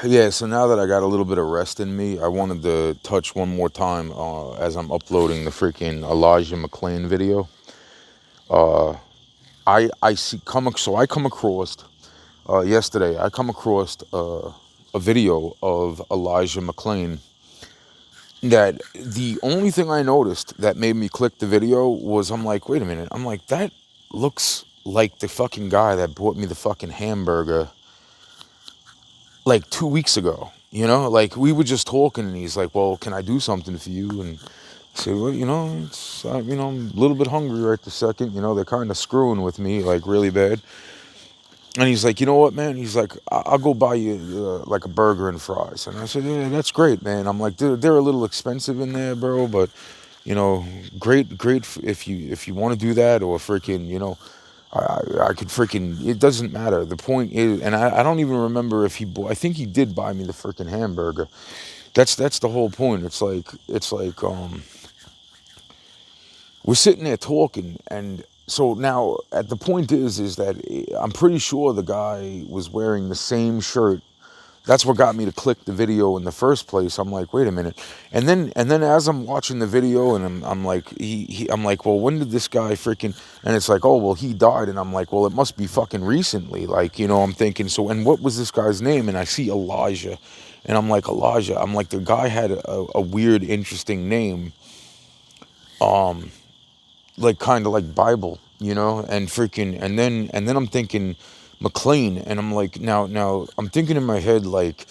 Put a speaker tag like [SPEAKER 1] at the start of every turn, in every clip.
[SPEAKER 1] Yeah, so now that I got a little bit of rest in me, I wanted to touch one more time as I'm uploading the freaking Elijah Mcclain video. I see I come across yesterday. I come across a video of Elijah Mcclain that the only thing I noticed that made me click the video was I'm like, wait a minute. I'm like, that looks like the fucking guy that bought me the fucking hamburger like 2 weeks ago. You know, like we were just talking, and he's like, "Well, can I do something for you?" And I said, "Well, it's I'm a little bit hungry right this second. You know, they're kind of screwing with me like really bad." And he's like, "You know what, man?" He's like, "I'll go buy you like a burger and fries." And I said, "Yeah, that's great, man." I'm like, "They're a little expensive in there, bro, but you know, great if you want to do that or freaking, I could freaking, it doesn't matter. The point is, and I don't even remember if I think he did buy me the freaking hamburger. That's the whole point. It's like we're sitting there talking, and so now at the point is that I'm pretty sure the guy was wearing the same shirt. That's what got me to click the video in the first place. I'm like, wait a minute, and then as I'm watching the video, and I'm like, I'm like, well, when did this guy freaking? And it's like, oh, well, he died, and I'm like, well, it must be fucking recently, like, I'm thinking, so, and what was this guy's name? And I see Elijah, and I'm like, Elijah, I'm like, the guy had a weird, interesting name, like kind of like Bible, and freaking, and then I'm thinking Mcclain, and I'm like, now I'm thinking in my head like,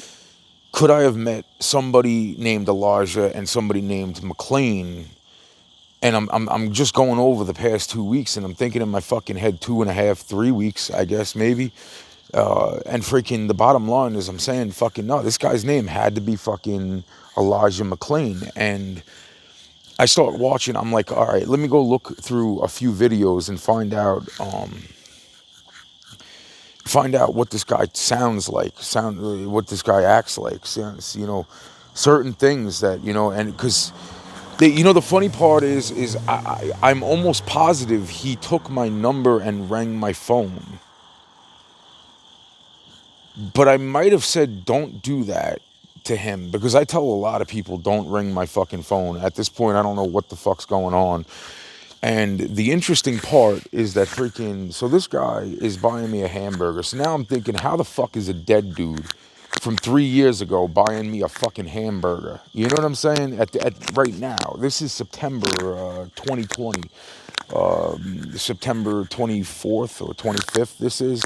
[SPEAKER 1] could I have met somebody named Elijah and somebody named Mcclain? And I'm just going over the past 2 weeks, and I'm thinking in my fucking head 2.5, 3 weeks, I guess maybe. And freaking the bottom line is I'm saying fucking no, this guy's name had to be fucking Elijah Mcclain. And I start watching, I'm like, all right, let me go look through a few videos and find out what this guy sounds like, what this guy acts like, certain things that, and because the funny part is I'm almost positive he took my number and rang my phone, but I might have said don't do that to him because I tell a lot of people don't ring my fucking phone. At this point, I don't know what the fuck's going on. And the interesting part is that freaking, so this guy is buying me a hamburger. So now I'm thinking, how the fuck is a dead dude from 3 years ago buying me a fucking hamburger? You know what I'm saying? At right now, this is September 2020, September 24th or 25th. This is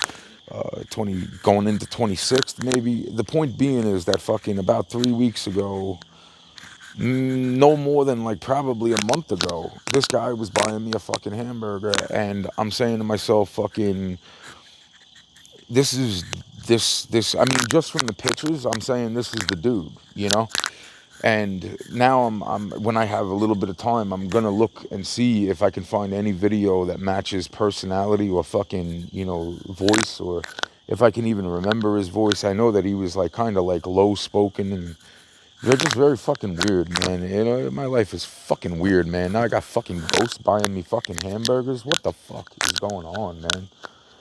[SPEAKER 1] 20 going into 26th maybe. The point being is that fucking about 3 weeks ago, no more than like probably a month ago, this guy was buying me a fucking hamburger, and I'm saying to myself, fucking, this is this. I mean, just from the pictures, I'm saying this is the dude. And now I'm when I have a little bit of time, I'm gonna look and see if I can find any video that matches personality or fucking voice, or if I can even remember his voice. I know that he was like kind of like low spoken, and they're just very fucking weird, man. My life is fucking weird, man. Now I got fucking ghosts buying me fucking hamburgers. What the fuck is going on, man?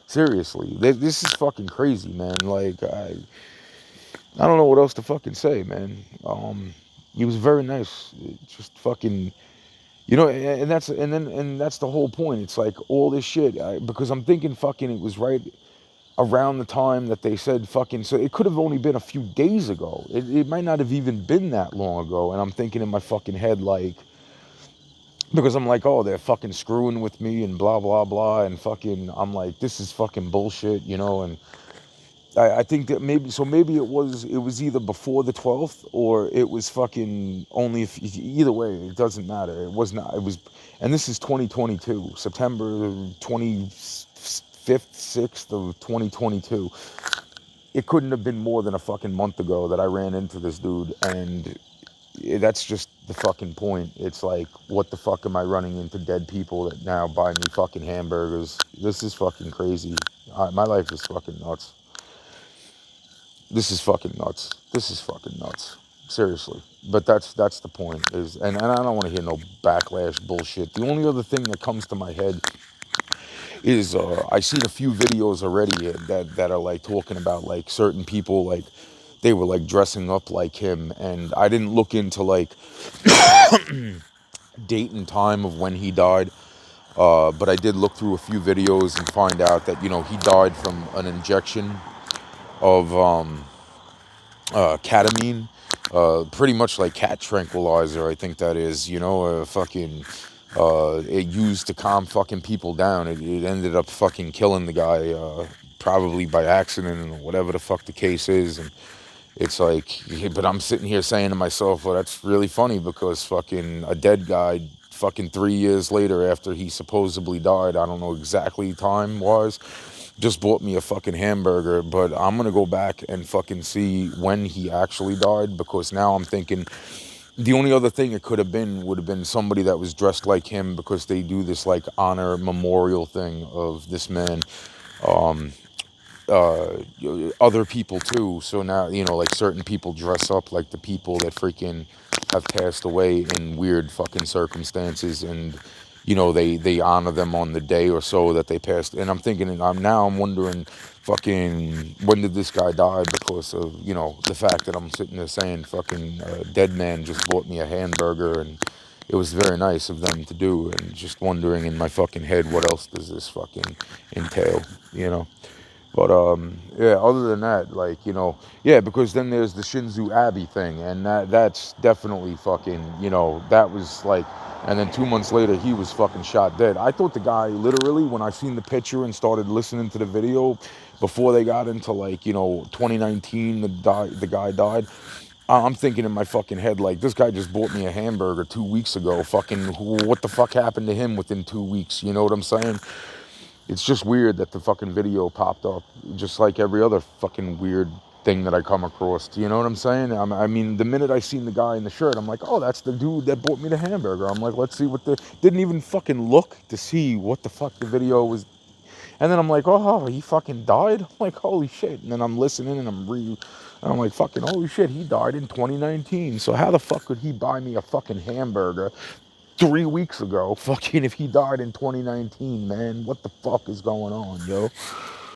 [SPEAKER 1] Seriously, this is fucking crazy, man. Like I don't know what else to fucking say, man. He was very nice. Just fucking, and that's the whole point. It's like all this shit because I'm thinking fucking it was right around the time that they said fucking, so it could have only been a few days ago. It might not have even been that long ago. And I'm thinking in my fucking head, like, because I'm like, oh, they're fucking screwing with me and blah, blah, blah. And fucking, I'm like, this is fucking bullshit, and I think that maybe it was either before the 12th or it was fucking only if, either way, it doesn't matter. It was not, it was, and this is 2022, September 25th, 6th of 2022. It couldn't have been more than a fucking month ago that I ran into this dude, and that's just the fucking point. It's like, what the fuck am I running into dead people that now buy me fucking hamburgers? This is fucking crazy. My life is fucking nuts. This is fucking nuts. This is fucking nuts. Seriously. But that's the point. And I don't want to hear no backlash bullshit. The only other thing that comes to my head is I seen a few videos already that are like talking about like certain people, like they were like dressing up like him, and I didn't look into like date and time of when he died. But I did look through a few videos and find out that, you know, he died from an injection of ketamine, pretty much like cat tranquilizer. I think that is, you know, it used to calm fucking people down. It ended up fucking killing the guy, probably by accident or whatever the fuck the case is. And it's like, but I'm sitting here saying to myself, well, that's really funny because fucking a dead guy, fucking 3 years later after he supposedly died, I don't know exactly time wise, just bought me a fucking hamburger. But I'm gonna go back and fucking see when he actually died, because now I'm thinking the only other thing it could have been would have been somebody that was dressed like him, because they do this like honor memorial thing of this man, uh, other people too. So now, you know, like certain people dress up like the people that freaking have passed away in weird fucking circumstances, and you know, they honor them on the day or so that they passed. And I'm thinking, and I'm wondering, fucking, when did this guy die? Because of, you know, the fact that I'm sitting there saying, fucking, dead man just bought me a hamburger, and it was very nice of them to do. And just wondering in my fucking head, what else does this fucking entail, you know? But yeah, other than that, like, you know, yeah, because then there's the Shinzo Abe thing, and that's definitely fucking, you know, that was like, and then 2 months later he was fucking shot dead. I thought the guy, literally, when I seen the picture and started listening to the video before they got into, like, you know, 2019, the guy died. I'm thinking in my fucking head, like, this guy just bought me a hamburger 2 weeks ago. Fucking, what the fuck happened to him within 2 weeks? You know what I'm saying? It's just weird that the fucking video popped up, just like every other fucking weird thing that I come across. You know what I'm saying? I mean, the minute I seen the guy in the shirt, I'm like, oh, that's the dude that bought me the hamburger. I'm like, let's see what the... Didn't even fucking look to see what the fuck the video was. And then I'm like, oh, he fucking died? I'm like, holy shit. And then I'm listening and and I'm like, fucking, holy shit, he died in 2019. So how the fuck could he buy me a fucking hamburger 3 weeks ago, fucking, if he died in 2019, man? What the fuck is going on, yo?